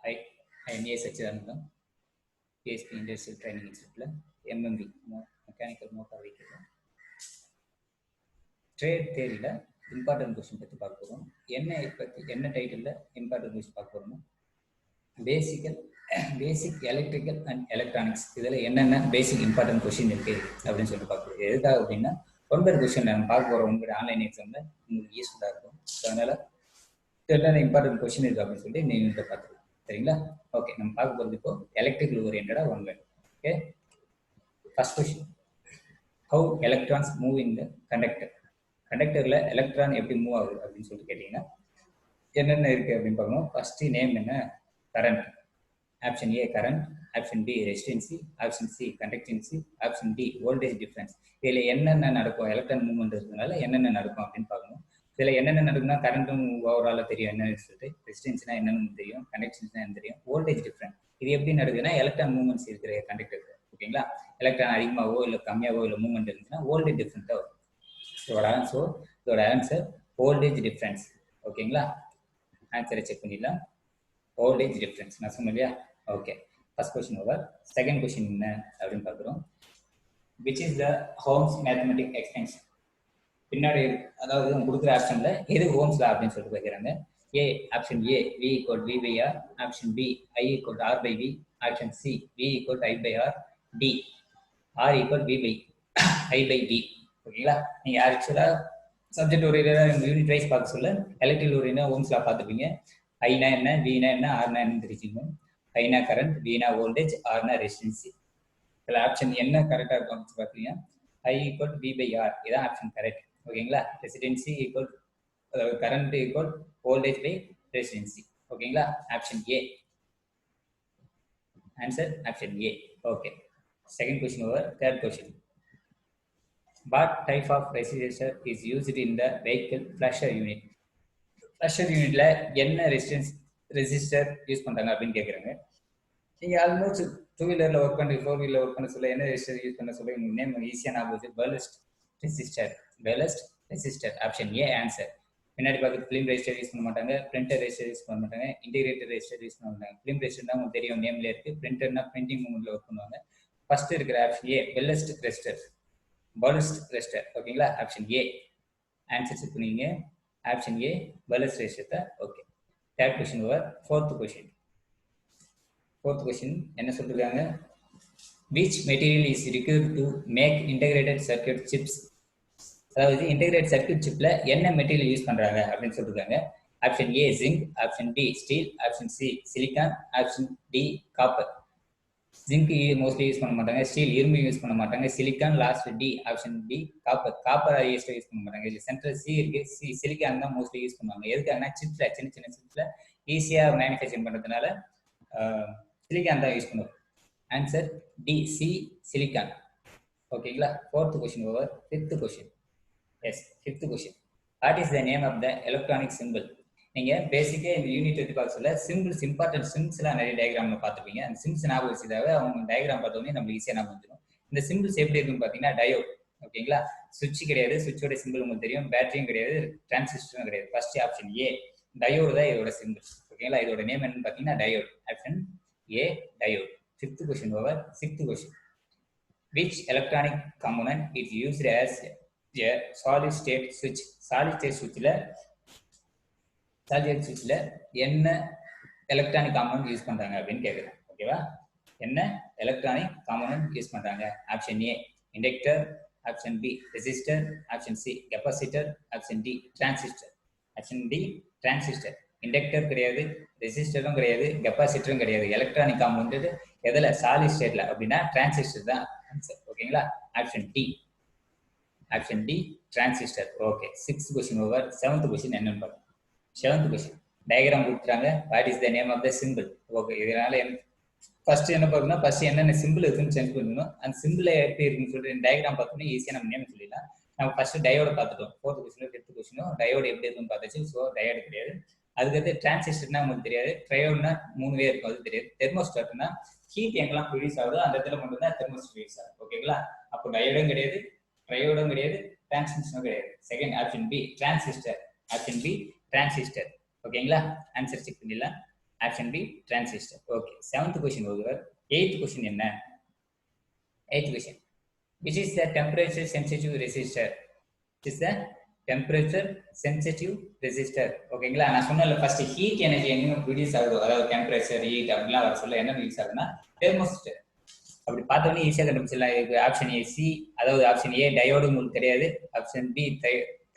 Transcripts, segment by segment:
I am A Sachidanandam, PSP Industrial Training Institute, MMV, Mechanical Motor Vehicle. Trade தேரியில் important question பற்றி பார்க்க போகிறோம். என்ன டைட்டிலில் இம்பார்ட்டன்ட் கொஸ்டின் பார்க்க போகிறோம்னா பேசிக் எலக்ட்ரிக்கல் அண்ட் எலக்ட்ரானிக்ஸ் இதில் என்னென்ன பேசிக் இம்பார்ட்டன்ட் கொஸ்டின் இருக்குது அப்படின்னு சொல்லிட்டு பார்க்குறோம். எதுக்காக அப்படின்னா 9 கொஸ்டின் நம்ம பார்க்க போகிறோம். உங்களுடைய ஆன்லைன் எக்ஸாமில் உங்களுக்கு யூஸ்ஃபுல்லாக இருக்கும். ஸோ அதனால் என்னென்ன இம்பார்ட்டன்ட் கொஸ்டின் இருக்குது அப்படின்னு சொல்லிட்டு நீங்கள் பார்த்துக்கலாம். சரிங்களா? ஓகே, நம்ம பார்க்க போகிறது இப்போ எலக்ட்ரிக்கல் ஓரியன்டாக ஒன் வேணும். Okay, first question, how electrons move in the conductor. கண்டக்டரில் எலக்ட்ரான் எப்படி மூவ் ஆகுது அப்படின்னு சொல்லிட்டு கேட்டிங்கன்னா என்னென்ன இருக்குது அப்படின்னு பார்க்கணும். ஃபஸ்ட்டு நேம் என்ன? Current. Option A current, option B resistance, option C conductance, option D voltage difference. இதில் என்னென்ன நடக்கும், எலக்ட்ரான் மூவ்மெண்ட் இருக்கிறதுனால என்னென்ன நடக்கும் அப்படின்னு பார்க்கணும். இதில் என்னென்ன நடக்கும்னா கரண்ட்டும் ஓவராலாக தெரியும் என்னன்னு சொல்லிட்டு, ரெசிஸ்டன்ஸ்னா என்னென்னு தெரியும், கண்டக்டன்ஸ்னா என்ன தெரியும், வோல்டேஜ் டிஃப்ரென்ஸ் இது எப்படி நடக்குதுன்னா எலக்ட்ரான் மூவ்மெண்ட்ஸ் இருக்கிற கண்டக்டருக்கு. ஓகேங்களா? எலக்ட்ரான் அதிகமாகவோ இல்லை கம்மியாகவோ இல்லை மூவ்மெண்ட் இருந்துச்சுன்னா வோல்டேஜ் டிஃப்ரெண்ட்டாக வரும். இதோட ஆன்சர் வோல்டேஜ் டிஃப்ரென்ஸ். ஓகேங்களா? ஆன்சரை செக் பண்ணிடலாம். வோல்டேஜ் டிஃப்ரென்ஸ் நான் சொன்னேன் இல்லையா? Okay, first question over. Second question என்ன அப்படின்னு பார்க்குறோம். Which is the Ohm's mathematic extension. பின்னாடி அதாவது கொடுக்குற ஆப்ஷனில் எது ஹோம்ஸ்ல அப்படின்னு சொல்லிட்டு வைக்கிறாங்க. A option A V = V by R, option B I = R by V, option C V = I by R, D R = V by I by V. ஓகேங்களா? நீங்கள் ஆக்சுவலாக சப்ஜெக்ட் ஓரியன்டாக யூனிட் வைஸ் பார்க்க சொல்ல எலக்ட்ரிக்கல் ஓரியன்டாக ஹோம்ஸ்லாம் பார்த்துப்பீங்க. ஐனா என்ன, வினா என்ன, ஆர்னா என்ன தெரிஞ்சுக்கணும். ஐனா கரண்ட், வினா வோல்டேஜ், ஆர்னா ரெசிஸ்டன்சி. இதில் ஆப்ஷன் என்ன கரெக்டாக இருக்கும் அப்படின்னு பார்த்தீங்கன்னா I = V by R, இதான் ஆப்ஷன் கரெக்ட். ஓகேங்களா? Resistance current voltage by resistance. ஓகேங்களா? Option A answer, option A. Okay, second question over. Third question, what type of resistor is used in the vehicle flusher unit. flusher unitல என்ன resistor use பண்றாங்க அப்படின்னு கேட்குறாங்க. நீங்க almost 2 வீலர்ல work பண்ணி 4 wheeler work பண்ண சொல்ல என்ன ரெசிஸ்டர் யூஸ் பண்ண சொல்ல உங்க நேம் ஈஸியா ஞாபகம். பல்லஸ்ட் ரெசிஸ்டர். Option A answer. பின்னாடி பார்த்து ஃபிலிம் ரெசிஸ்டர் யூஸ் பண்ண மாட்டாங்க, பிரிண்டர் ரெசிஸ்டர் யூஸ் பண்ண மாட்டாங்க, இன்டிகிரேட்டட் ரெசிஸ்டர் யூஸ் பண்ண மாட்டாங்க. ஃபிலிம் ரெசிஸ்டர் தான் உங்களுக்கு தெரியும், நேம்ல இருக்கு. பிரிண்டர்னா பிரிண்டிங் மூமெண்ட்ல ஒர்க் பண்ணுவாங்க. ஃபர்ஸ்ட் இருக்கிற ஆப்ஷன் ஏ பல்லஸ்ட் ரெசிஸ்டர். ஓகேங்களா? ஆப்ஷன் ஏ ஆன்சர் செக் பண்ணீங்க. Option A ballast resistor. Okay, third question over. Fourth question என்ன சொல்லிருக்காங்க. which material is required to make integrated circuit chips. அதாவது இன்டெகிரேட் சர்க்யூட் சிப்ல என்ன material use பண்றாங்க அப்படின்னு சொல்லிருக்காங்க. Option A zinc, option D steel, option C silicon, option D copper. Zinc mostly use பண்ண மாட்டாங்க, ஸ்டீல் இரும்பு யூஸ் பண்ண மாட்டாங்க, silicon last D option D copper highest use பண்ண மாட்டாங்க. இது சென்ட்ரல் சி இருக்கு, சிலிக்கான் தான் மோஸ்ட்லி யூஸ் பண்ணுவாங்க. எதுக்காகனா சிப்ஸ்ல சின்ன சிப்ஸ்ல ஈஸியா மேனுஃபேக்சரிங் பண்றதுனால சிலிக்கான் தான் யூஸ் பண்ணுவோம். Answer D C silicon. ஓகேங்களா? Fourth question over. Fifth question. Yes, fifth question, what is the name of the electronic symbol. நீங்க பேசிக்கா இந்த யூனிட் எடுத்து பார்க்க சொல்ல சிம்பிள்ஸ், இம்பார்ட்டன்ட் சிம்பிள்ஸ்லாம் நிறைய டயக்ராம்ல பார்த்துப்பீங்க. அந்த சிம்பிள்ஸ் ஞாபகம் வச்சதாவே அவங்க டயக்ராம் பார்த்தோன்னே நம்மளுக்கு ஈஸியாக ஞாபகம் வந்துடும். இந்த சிம்பிள்ஸ் எப்படி இருக்குன்னு பார்த்தீங்கன்னா டயோட். ஓகேங்களா? சுவிட்ச் கிடையாது, சுவிட்சோட சிம்பிள் உங்களுக்கு தெரியும். பேட்டரியும் கிடையாது, டிரான்சிஸ்டரும் கிடையாது. ஃபர்ஸ்ட் ஆப்ஷன் ஏ டயோடு தான் இதோட சிம்பிள். ஓகேங்களா? இதோட நேம் என்னன்னு பார்த்தீங்கன்னா diode. Option A diode. Fifth question over. Sixth question, which electronic component is used as a solid state switch. solid state switchல என்ன எலக்ட்ரானிக் காம்பனன்ட் யூஸ் பண்றாங்க அப்படின்னு கேக்குறேன். ஓகேவா? என்ன எலக்ட்ரானிக் காம்பனன்ட் யூஸ் பண்றாங்க? Option A inductor, option B resistor, option C capacitor, option D transistor. Option D transistor. Inductor கிடையாது, ரெசிஸ்டரும் கிடையாது, கெபாசிட்டரும் கிடையாது. எலக்ட்ரானிக் காம்பனன்ட் எதுல? சாலிட் ஸ்டேட்ல அப்படின்னா டிரான்சிஸ்டர் தான் ஆன்சர். ஓகேங்களா? Option D transistor. Okay, sixth question over. Seventh question என்னன்னு பார்க்கலாம். செவன்த் கொஸ்டின், டயக்ராம் கொடுத்துறாங்க. What is the name of the simple. Okay, இதனால ஃபர்ஸ்ட் என்ன பார்க்கணும்னா ஃபர்ஸ்ட் என்னென்ன சிம்பிள் இருக்குன்னு செக் பண்ணணும். அந்த சிம்பிள் எப்படி இருக்குன்னு சொல்லிட்டு டயக்ராம் பார்த்தோம்னா ஈஸியாக நம்ம நேம் சொல்லிடலாம். நம்ம ஃபர்ஸ்ட் டயோட பார்த்துட்டோம். ஃபோர்த் கொஸ்டின் ஃபிஃப்த் கொஸ்டினும் டயோடு எப்படி இருக்குன்னு பார்த்தாச்சு. ஸோ டயோடு கிடையாது. அதுக்கடுத்து டிரான்சிஸ்டர்னா உங்களுக்கு தெரியாது. ட்ரையோட்னா 3 வே இருக்கும், அது தெரியாது. தெர்மோஸ்டாட்னா ஹீட் எங்கெல்லாம் ப்ரொடியூஸ் ஆகுதோ அந்த இடத்துல மட்டும் தான் தெர்மோஸ்டாட் ப்ரொடியூஸ் ஆகும். ஓகேங்களா? அப்போ டயோடும் கிடையாது, ட்ரையோடும் கிடையாது, டிரான்சிஸ்டரும் கிடையாது. Second option B transistor. Option B transistor. ஓகேங்களா? ஆன்சர் செக் பண்ணிடலாம். Option B transistor. Okay, 7th question over. 8th question என்ன? 8th question, which is the temperature sensitive resistor? Which is the temperature sensitive resistor? ஓகேங்களா, நான் சொன்னல first heat energy எங்க produce ஆகுதோ, அதாவது temperature heat அப்படிலாம் வர சொல்ல என்ன யூஸ் ஆகுதுன்னா தெர்மோஸ்டர். அப்படி பார்த்தோன்னே ஈஸியாக கண்டுபிடிச்சிடலாம். இது ஆப்ஷன் ஏ சி, அதாவது ஆப்ஷன் ஏ டயோடு உங்களுக்கு கிடையாது, ஆப்ஷன் பி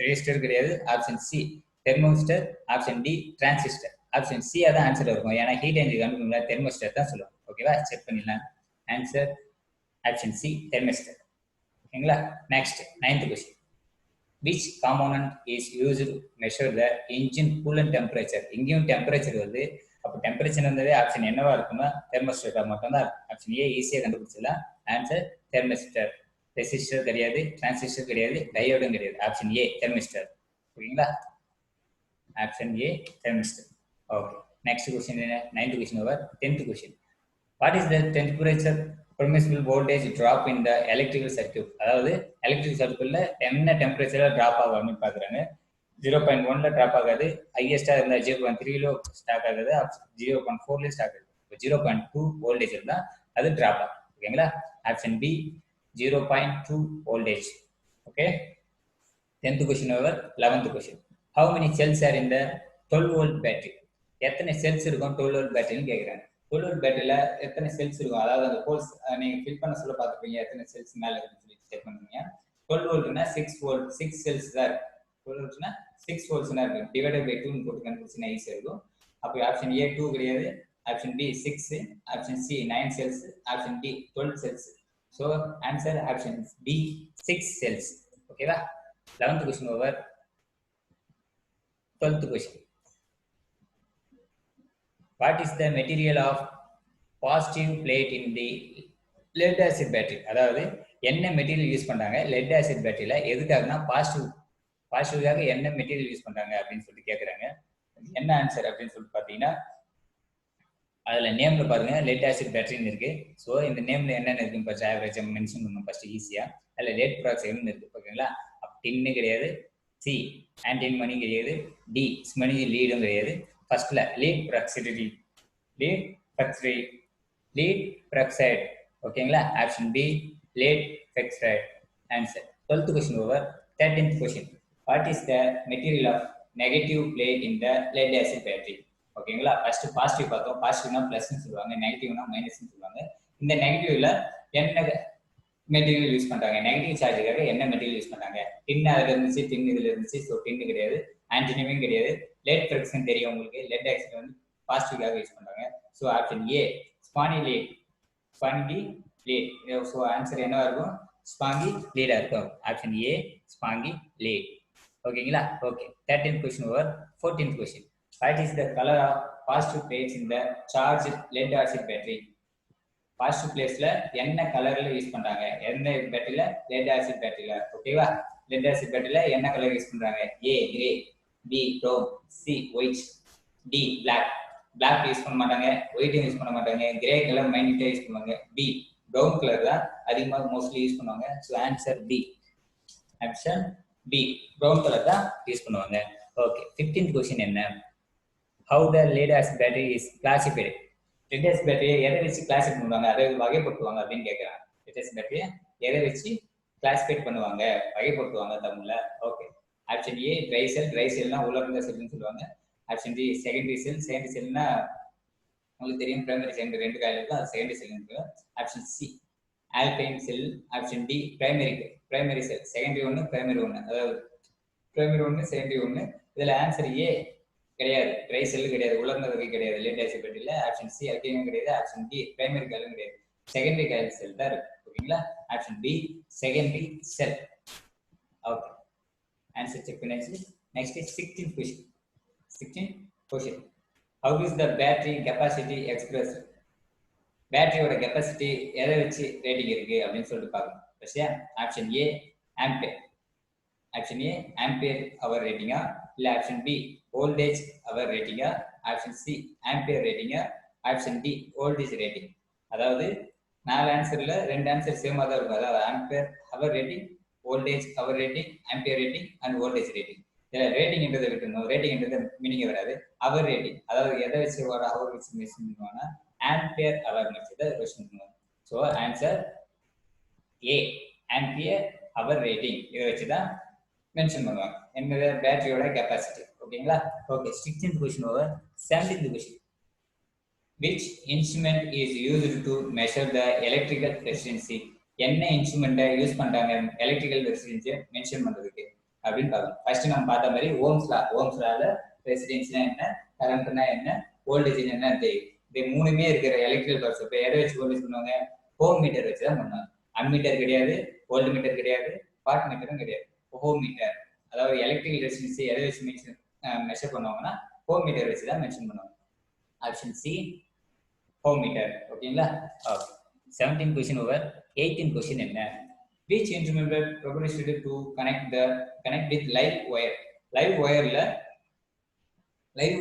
ரெசிஸ்டர் கிடையாது, option C thermistor, option D transistor. Option C அதான் ஆன்சர் இருக்கும், ஏன்னா ஹீட் எனர்ஜி கண்டுபிடிக்கல தெர்மோஸ்டர் தான் சொல்லுவாங்க. ஓகேவா, செக் பண்ணிடலாம். Answer option C thermistor. ஓகேங்களா. Next 9th question, which component is used to measure the engine coolant temperature? இங்கேயும் டெம்பரேச்சர் வருது, அப்போ டெம்பரேச்சர் வந்ததே ஆப்ஷன் என்னவா இருக்குன்னா தெர்மோஸ்டர் மட்டும் தான். ஆப்ஷன் ஏ ஈஸியாக கண்டுபிடிச்சிடலாம். Answer thermistor. ரெசிஸ்டர் கிடையாது, டிரான்சிஸ்டர் கிடையாது, டயோடும் கிடையாது. Option A thermistor. ஓகேங்களா, option A thermistor. Okay, next question என்ன? 9th question over. 10th question, what is the temperature permissible voltage drop in the electrical circuit? அதாவது electric சர்க்யூட்ல என்ன டெம்பரேச்சர்ல டிராப் ஆகும் அப்படின்னு பாக்குறாங்க. 0.1ல டிராப் ஆகாது, ஹையஸ்டா இருந்தா 0.3ல ஸ்டார்ட் ஆகுது, 0.4ல ஸ்டார்ட் ஆகுது. 0.2 வோல்டேஜ் இருந்தா அது டிராப் ஆகும். ஓகேங்களா, option B 0.2 voltage. Okay, 10th question over. 11th question, how many cells are in the 12 volt battery? எத்தனை செல்ஸ் இருக்கும் 12 volt பேட்டரின்னு கேக்குறாங்க. 12 volt பேட்டரியில எத்தனை செல்ஸ் இருக்கும், அதாவது அந்த ஹோல்ஸ் நீங்க ஃபில் பண்ண சொல்ல பார்த்துப்பீங்க, எத்தனை செல்ஸ் மேல இருக்குன்னு சொல்லி செக் பண்ணுவீங்க. 12 voltனா 6 volt, 6 செல்ஸ் தான் இருக்கு. 12 voltனா 6 volts தான் இருக்கு. டிவைடட் பை 2 போட்டு கண்டுபிடிச்சினா ஈஸியா இருக்கும். அப்போ ஆப்ஷன் ஏ 2 கிடையாது, option B 6, option C 9 cells, option D 12 cells. So answer option B 6 cells. ஓகேவா, 11th question over. 12th question, what is the material of positive plate in the lead acid battery? அதாவது என்ன material use பண்றாங்க lead acid பேட்டரியில, எதுக்காகனா பாசிட்டிவ்காக என்ன material use பண்றாங்க அப்படின்னு சொல்லிட்டு கேட்கறாங்க. என்ன ஆன்சர் அப்படின்னு சொல்லிட்டு பாத்தீங்கன்னா அதுல நேம்ல பாருங்க லெட் ஆசிட் பேட்டரின்னு இருக்கு. ஸோ இந்த நேம்ல என்னென்ன இருக்குன்னு ஃபர்ஸ்ட் ஆவரேஜா மென்ஷன் பண்ணணும் ஃபர்ஸ்ட் ஈஸியா. அதுல லெட் ப்ராக்சைடுன்னு இருக்கு. ஓகேங்களா, டின்னு கிடையாது, சி ஆன்டிமனி கிடையாது, டி ஸ்மனி லீடும் கிடையாது. ஃபர்ஸ்ட்ல லீட் ப்ராக்சைடு, லீட் ப்ராக்சைடு. ஓகேங்களா, option B lead peroxide answer. 12th question over. 13th question, what is the material of negative plate in the lead acid battery? ஓகேங்களா, ஃபர்ஸ்ட் பாசிட்டிவ் பார்த்தோம். பாசிட்டிவ்னா பிளஸ்ன்னு சொல்லுவாங்க, நெகட்டிவ்னா மைனஸ்ன்னு சொல்லுவாங்க. இந்த நெகட்டிவ்ல என்ன மெட்டீரியல் யூஸ் பண்றாங்க, நெகட்டிவ் சார்ஜுக்காக என்ன மெட்டீரியல் யூஸ் பண்றாங்க? டின் அதுல இருந்துச்சு, டின் இதுல இருந்துச்சு. ஸோ டின்னு கிடையாது, ஆன்டினியும் கிடையாது. லெட் ஃபிரக்ஷன் தெரியும் உங்களுக்கு, லெட் ஆக்சைடு வந்து பாசிட்டிவ்காக யூஸ் பண்றாங்க. So option A spongy lead. So answer என்னவா இருக்கும்? ஸ்பாங்கி லீடா இருக்கும். Option A spongy lead. ஓகேங்களா, okay. 13th question over. 14th question, what is the color of positive plates in the charged lead acid battery? Positive பிளேஸ்ல என்ன கலர்ல use பண்றாங்க, என்ன பேட்டரியில? Lead acid பேட்டரியில. ஓகேவா, லெட் ஆசிட் பேட்டரியில என்ன கலர் யூஸ் பண்றாங்க? A grey, B brown, C white, D black. Black use பண்ண மாட்டாங்க, ஒயிட் யூஸ் பண்ண மாட்டாங்க, கிரே கலர் மைனிட்டா யூஸ் பண்ணுவாங்க, பி ப்ரௌன் கலர் தான் அதிகமாக மோஸ்ட்லி யூஸ் பண்ணுவாங்க. So answer B, option B brown colour தான் யூஸ் பண்ணுவாங்க. ஓகே, 15th கொஸ்டின் என்ன? how the lead acid battery is classified? lead acid battery எதை வச்சு கிளாசிஃபை பண்ணுவாங்க, அதை வகைப்படுத்துவாங்க அப்படின்னு கேட்கறாங்க. lead acid battery எதை வச்சு கிளாசிஃபை பண்ணுவாங்க, வகைப்படுத்துவாங்க தமிழ்ல? Okay, option A dry cell. Dry செல்னா உலர்ந்த செல்னு சொல்லுவாங்க. Option D secondary cell. Secondary செல்னா உங்களுக்கு தெரியும், பிரைமரி செகண்டரி ரெண்டு காயில் இருக்கும், அது செகண்டரி செல் இருக்கு. ஆப்ஷன் சி ஆல்கைன் cell. Option D primary cell. Secondary ஒன்று, பிரைமரி ஒன்று, அதாவது பிரைமரி ஒன்று, செகண்டரி ஒன்று. இதுல ஆன்சர் ஏ கிடையாது, ட்ரை செல் கிடையாது, உலர்ந்த வகை கிடையாது லெட் ஆசிட் பேட்டரியில. ஆப்ஷன் சி அல்கைனும் கிடையாது, ஆப்ஷன் டி பிரைமரி காயிலும் கிடையாது, செகண்டரி காயில் செல் தான் இருக்கு. ஓகேங்களா, option B secondary cell. Okay, answer check பண்ணியாச்சு. Next 16th question. 16th question, how is the battery capacity expressed? பேட்டரியோட கெப்பாசிட்டி எதை வச்சு ரேட்டிங் இருக்கு அப்படின்னு சொல்லிட்டு பார்க்கணும். சரியா, option A ampere. Option A ampere hour ரேட்டிங்கா, இல்ல ஆப்ஷன் பி வோல்டேஜ் அவர் ரேட்டிங்கா, ஆப்ஷன் சி ஆம்பியர் ரேட்டிங்கா, ஆப்ஷன் டி வோல்டேஜ் ரேட்டிங். அதாவது 4 ஆன்சர்ல 2 ஆன்சர் சேமா தான் இருக்கும். அதாவது ampere hour rating, voltage hour rating, ampere rating and voltage rating. ரேட்டிங்ன்றதை விட்டுணும். ரேட்டிங்ன்றது மீனிங்கே வராது. அவர் ரேட்டிங், அதாவது எதை வச்சு ஒரு அவர் வச்சு மென்ஷன் பண்ணுவாங்கன்னா ஆம்பியர் அவர் வச்சு தான் மென்ஷன் பண்ணுவாங்க. So answer A, ampere hour rating இதை வச்சு தான் மென்ஷன் பண்ணுவாங்க. என்னது பேட்டரியோட கெப்பாசிட்டி. ஓகேங்களா? Okay, 16th question over. 17th question. Which instrument is used to measure the electrical resistance? என்ன இன்ஸ்ட்ருமெண்ட்டை யூஸ் பண்றாங்க எலக்ட்ரிக்கல் ரெசிஸ்டன்ஸை மென்ஷன் பண்றதுக்கு அப்படின்னு பார்க்கணும். ஃபர்ஸ்ட் நம்ம பார்த்த மாதிரி ஓம்ஸ் லால ரெசிஸ்டன்ஸ்னா என்ன, கரண்ட்னா என்ன, வோல்டேஜ் என்ன தெரியும். இது மூணுமே இருக்கிற எலக்ட்ரிக்கல் பவர்ஸ். இப்போ எதை வச்சு வோல்டேஜ் பண்ணுவாங்க? ஹோம் மீட்டர் வச்சு தான் பண்ணுவாங்க. அம்மீட்டர் கிடையாது, வோல்ட் மீட்டர் கிடையாது, வாட் மீட்டரும் கிடையாது. ஹோம் மீட்டர், அதாவது எலக்ட்ரிக்கல் ரெசிஸ்டன்ஸை எதை வச்சு மெஷர் பண்ணுவாங்கன்னா ஹோம் மீட்டர் வச்சு தான் மென்ஷன் பண்ணுவாங்க. Option C, ohm meter. ஓகேங்களா? Okay, 17th question over. 18th question என்ன? Which instrument proposed to connect with live wire? Live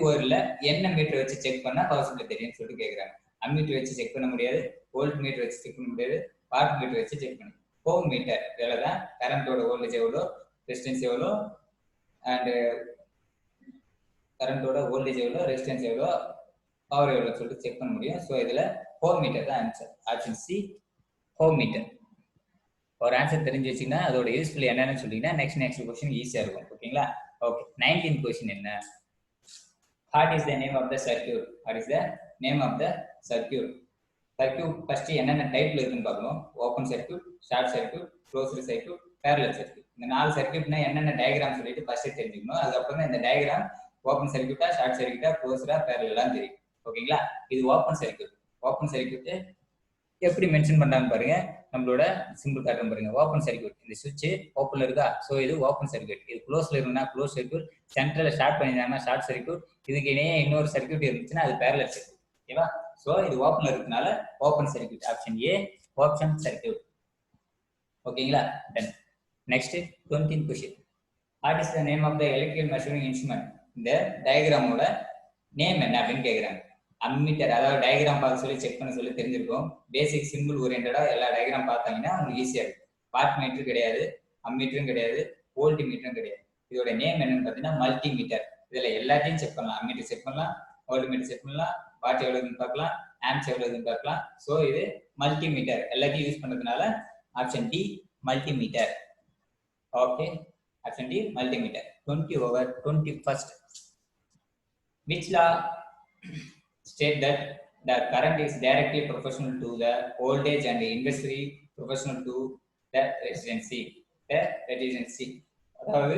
ஒயர்ல என்ன மீட்டர் வச்சு செக் பண்ணா பவர் சப்ளை தெரியும்னு சொல்லிட்டு கேட்குறாங்க. அம்மீட்டர் வச்சு செக் பண்ண முடியாது, வோல்ட் மீட்டர் வச்சு செக் பண்ண முடியாது, வாட் மீட்டர் வச்சு செக் பண்ணி. ஹோம் மீட்டர் இதில் தான் கரண்டோட வோல்டேஜ் எவ்வளோ, ரெசிஸ்டன்ஸ் எவ்வளோ, அண்டு கரண்டோட வோல்டேஜ் எவ்வளோ, ரெசிஸ்டன்ஸ் எவ்வளோ, பவர் எவ்வளோ சொல்லிட்டு செக் பண்ண முடியும். ஸோ இதில் ஹோம் மீட்டர் தான் answer. Option C, ohm meter. ஒரு ஆன்சர் தெரிஞ்சு வச்சிங்கன்னா அதோட யூஸ்ஃபுல் என்னன்னு சொல்லிங்கன்னா நெக்ஸ்ட் கொஸ்டின் ஈஸியாக இருக்கும். ஓகேங்களா? ஓகே, 19th கொஸ்டின் என்ன? What is the name of the circuit? What is the name of the circuit? Circuit first என்னென்ன டைப்ல இருக்குன்னு பார்க்கணும். Open circuit, short circuit, closed circuit, parallel circuit. இந்த 4 சர்க்யூட்னா என்னென்ன டயக்ராம் சொல்லிட்டு ஃபர்ஸ்ட் தெரிஞ்சுக்கணும். அதுக்கப்புறம் தான் இந்த டயக்ராம் ஓப்பன் சர்க்யூட்டா, ஷார்ட் சர்க்யூட்டா, க்ளோஸ்டா, பேரலலாம் தெரியும். ஓகேங்களா? இது ஓப்பன் சர்க்யூட். ஓப்பன் சர்க்யூட் எப்படி மென்ஷன் பண்றான்னு பாருங்க. நம்மளோட சிம்பிள் காட்டும் பாருங்க. ஓப்பன் சர்க்யூட், இந்த சுவிட்ச் ஓப்பன்ல இருக்கா, ஸோ இது ஓப்பன் சர்க்யூட். இது க்ளோஸ்ல இருக்குன்னா க்ளோஸ் சர்க்யூட், சென்டர்ல ஷார்ட் பண்ணிருந்தாங்கன்னா ஷார்ட் சர்க்யூட், இதுக்கு இடையே இன்னொரு சர்க்யூட் இருந்துச்சுன்னா அது பேரலல் சர்க்யூட். ஓகேவா? ஸோ இது ஓப்பன்ல இருக்கனால open circuit. Option A, open circuit. ஓகேங்களா? Done. Next 20th question. What is the name of the electrical measuring instrument? இந்த டயக்ராமோட நேம் என்ன அப்படின்னு கேட்குறாங்க. அம்மீட்டர், அதாவது டயக்ராம் பார்க்க சொல்லி செக் பண்ண சொல்லி தெரிஞ்சிருக்கும். பேசிக் சிம்பிள் ஓரியன்டா எல்லா டயக்ராம் பார்த்தாங்கன்னா உங்களுக்கு ஈஸியா இருக்கும். வாட் மீட்டர் கிடையாது, அம்மீட்டரும் கிடையாது, வோல்ட் மீட்டரும் கிடையாது. இதோட நேம் என்னன்னு பார்த்தீங்கன்னா மல்டி மீட்டர். இதுல எல்லாத்தையும் செக் பண்ணலாம். அம்மீட்டர் செக் பண்ணலாம், வோல்ட் மீட்டர் செக் பண்ணலாம், வாட் எவ்வளவுன்னு பார்க்கலாம், ஆம்ஸ் எவ்வளவுன்னு பார்க்கலாம். ஸோ இது மல்டி மீட்டர். எல்லாத்தையும் யூஸ் பண்றதுனால option D, multi meter. Okay, option D, multi meter. 20 over 21st. Which law state that the current is directly proportional to the voltage and inversely proportional to the resistance? அதாவது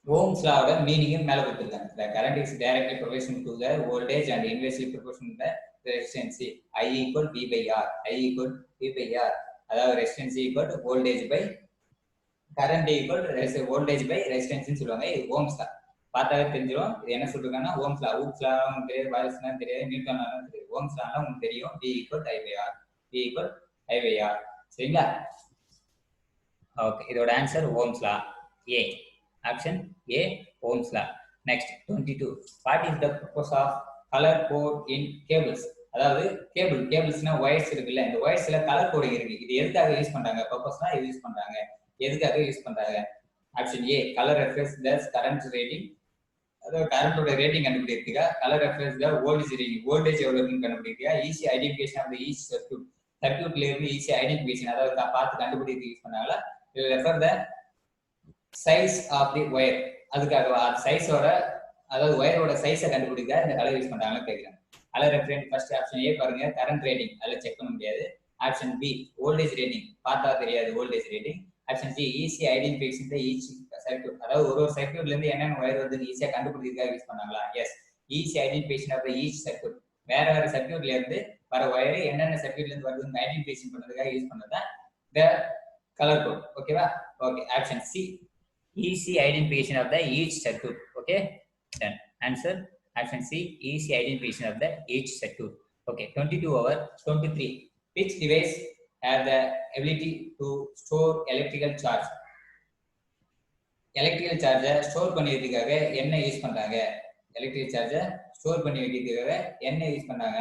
ohms லாவோட meaning மேல கொடுத்திருக்காங்க. The current is directly proportional to the voltage and inversely proportional to the resistance. I equal V by R. I equal V by R. அதாவது resistance equal to voltage by current equal to voltage by resistance ன்னு சொல்லுவாங்க. இது Ohm's law. பார்த்தாவே தெரிஞ்சிடும். இது என்ன சொல்றாங்கன்னா Ohm's law. Oops லா உங்களுக்கு தெரியாது, பாய்ஸ் லா தெரியாது, நியூட்டன் லா தெரியாது. ஓம்ஸ் லா உங்களுக்கு தெரியும். V equal I by R. V equal I by R. சரிங்களா? ஓகே, இதோட ஆன்சர் ohm's law, A. Option A, ohm's law. Next 22. What is the purpose of colour code in cables? அதாவது கேபிள்ஸ்னா wires இருக்குல்ல, இந்த ஒயர்ஸ்ல colour coding இருக்கு. இது எதுக்காக யூஸ் பண்றாங்க? பர்பஸ்னா இது யூஸ் பண்றாங்க. எதுக்காக யூஸ் பண்றாங்க? Option A, colour reference the current rating. அதாவது கரண்டோட ரேட்டிங் கண்டுபிடிக்கிறதுக்கா, colour reference the voltage rating, voltage எவ்வளவுன்னு கண்டுபிடிக்கிறதுக்கா, easy identification of the each சர்க்யூட்ல இருந்து ஈஸி ஐடென்டிஃபிகேஷன், அதாவது பார்த்து கண்டுபிடிக்க யூஸ் பண்ணாங்களா. இது refer the size of the wire. அதுக்காக சைஸோட, அதாவது ஒயரோட சைஸை கண்டுபிடிக்க இந்த கலர் யூஸ் பண்றாங்கன்னு கேட்குறாங்க. கலர் ரெஃபரன்ஸ் ஃபர்ஸ்ட் ஆப்ஷன் ஏ பாருங்க, கரண்ட் ரேட்டிங், அதில் செக் பண்ண முடியாது. ஆப்ஷன் பி, வோல்டேஜ் ரேட்டிங், பார்த்தா தெரியாது voltage rating. Option C, easy identification the each circuit, அதாவது ஒரு சர்க்யூட்ல இருந்து என்னென்ன ஒயர் வந்து ஈஸியா கண்டுபிடிக்கிறதுக்காக யூஸ் பண்ணாங்களா. Yes, easy identification of the each circuit. வேற சர்க்யூட்ல இருந்து வர ஒயர் என்னென்ன சர்க்யூட்ல இருந்து வருதுன்னு ஐடென்டிஃபிகேஷன் பண்றதுக்காக யூஸ் பண்ணதான் த கலர் கோட். ஓகேவா? Okay, option C, easy identification of the each circuit. Okay, done. Answer option C, easy identification of the each circuit. Okay, 22 over 23. Which device have the ability to store electrical charge? Electrical சார்ஜை store பண்ணி வைக்கிறதுக்காக என்ன use பண்றாங்க? Electrical சார்ஜை store பண்ணி வைக்கிறதுக்காக என்ன use பண்றாங்க?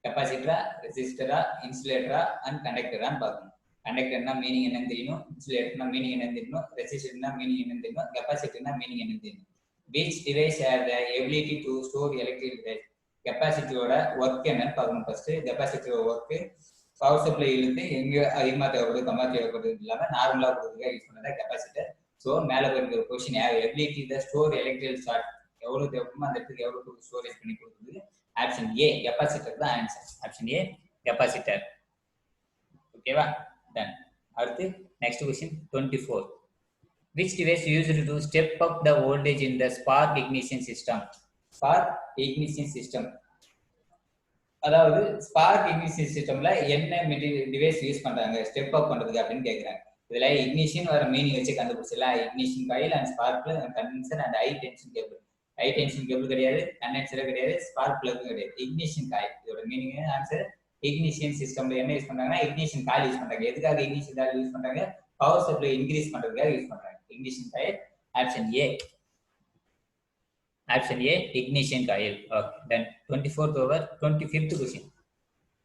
கெப்பாசிட்டரா, ரெசிஸ்டரா, இன்சுலேட்டரா அண்ட் கண்டக்டரான்னு பார்க்கணும். கண்டக்டர்னா மீனிங் என்னன்னு தெரியணும், இன்சுலேட்டர்னா மீனிங் என்னன்னு தெரியணும், ரெசிஸ்டர்னா மீனிங் என்னன்னு தெரியணும், கெப்பாசிட்டர்னா மீனிங் என்னன்னு தெரியணும். Which device have the ability to store electric charge? கெப்பாசிட்டியோட ஒர்க் என்னன்னு பார்க்கணும். ஃபர்ஸ்ட் கெப்பாசிட்டியோட ஒர்க் பவர் சப்ளை இழுத்து எங்க அதிகமாக தேவைப்படுது கம்மியாக தேவைப்படுது இல்லாமல் நார்மலாக கொடுக்குறதுக்காக யூஸ் பண்ணதா கெப்பாசிட்டர். ஸோ மேலே போயிருக்கிற question ability the store electrical charge எவ்வளோ தேவைப்படுமோ அந்த இடத்துக்கு எவ்வளோ ஸ்டோரேஜ் பண்ணி கொடுக்குறது. ஆப்ஷன் ஏ கெப்பாசிட்டர் தான் ஆன்சர். Option A capacitor. ஓகேவா? டன். அடுத்து next question 24. Which device used to step up the voltage in the spark ignition system? Spark ignition system. அதாவது ஸ்பார்க் இக்னிஷன் சிஸ்டம்ல என்ன டிவைஸ் யூஸ் பண்றாங்க step up பண்றதுக்கு அப்படின்னு கேட்கறாங்க. இதுல இக்னிஷன் வர மீனிங் வச்சு கண்டுபிடிச்சலாம். இக்னிஷன் காயில் அண்ட் ஸ்பார்க்ல condenser and high tension cable. High tension cable கிடையாது, கண்டென்சர் கிடையாது, ஸ்பார்க் பிளக்கும் கிடையாது. இக்னிஷன் காயில் இதோட மீனிங் ஆன்சர். இக்னிஷன் சிஸ்டம்ல என்ன யூஸ் பண்றாங்கன்னா இக்னிஷன் காயில் யூஸ் பண்றாங்க. எதுக்காக இக்னிஷன் காயில் யூஸ் பண்றாங்க? பவர் சப்ளை இன்க்ரீஸ் பண்றதுக்காக யூஸ் பண்றாங்க ignition coil. Option A. Option A, ignition coil. Okay. Then 24th over 25th question.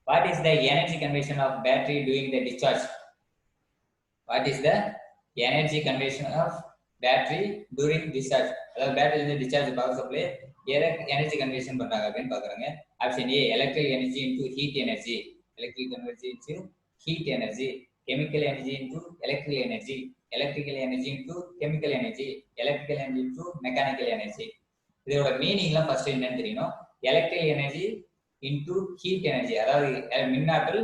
What is the energy conversion of battery during the discharge? What is the energy conversion of battery during discharge? அதாவது battery discharge power supply energy conversion பண்றாங்க அப்படின்னு பாக்குறாங்க. Option A, electrical energy into heat energy. Electrical energy into heat energy. Chemical energy into electrical energy. Electrical energy into chemical energy. Electrical energy into mechanical energy. இதோட மீனிங்லாம் first என்னன்னு தெரியணும். Electrical energy into heat energy, அதாவது மின்னாற்றல்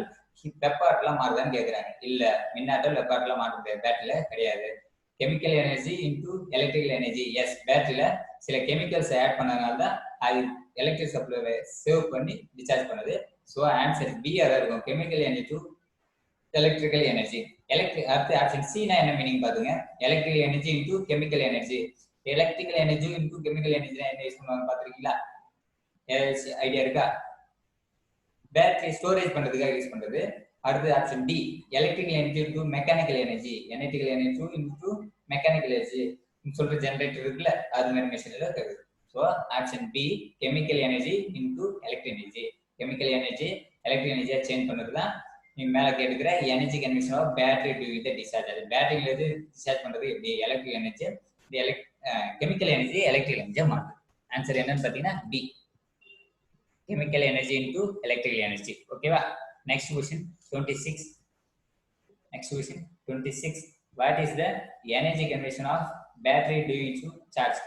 வெப்பாற்றலாம் மாறுதான்னு கேட்குறாங்க. இல்ல, மின்னாற்றல் வெப்பாற்றலாம் மாற்ற முடியாது, பேட்டரியில கிடையாது. Chemical energy into electrical energy, yes, பேட்டரியில சில கெமிக்கல்ஸ் ஆட் பண்ணதுனால தான் அது எலக்ட்ரிக் சப்ளை சேவ் பண்ணி டிஸ்சார்ஜ் பண்ணுது. ஸோ ஆன்சர் பி அதான் இருக்கும், chemical energy to electrical energy. அடுத்து ஆப்ஷன் சினா என்ன மீனிங் பாத்துங்க. Electrical energy into chemical energy. Electrical energy into chemical energy என்ன யூஸ் பண்ணுவாங்க பாத்திருக்கீங்களா? ஐடியா இருக்கா? பேட்டரி ஸ்டோரேஜ் பண்றதுக்காக யூஸ் பண்றது. அடுத்து option D, electrical energy into mechanical energy. Electrical energy into mechanical energy சொல்ற ஜெனரேட்டர் இருக்குல்ல, அது மாதிரி மெஷின்ல இருக்குது. So option B, chemical energy into electric energy. Chemical energy electric எனர்ஜியா சேஞ்ச் பண்றது தான் நீங்க மேல கேட்டுக்கிற energy conversion of battery during the discharge. அது பேட்டரியில இருந்து டிஸ்சார்ஜ் பண்றது எப்படி? Electric energy chemical energy electric எனர்ஜியா மாறுது. ஆன்சர் என்னன்னு பாத்தீங்கன்னா B, chemical energy into electrical energy. ஓகேவா? Next question 26. Next question 26. What is the energy conversion of battery due to charge?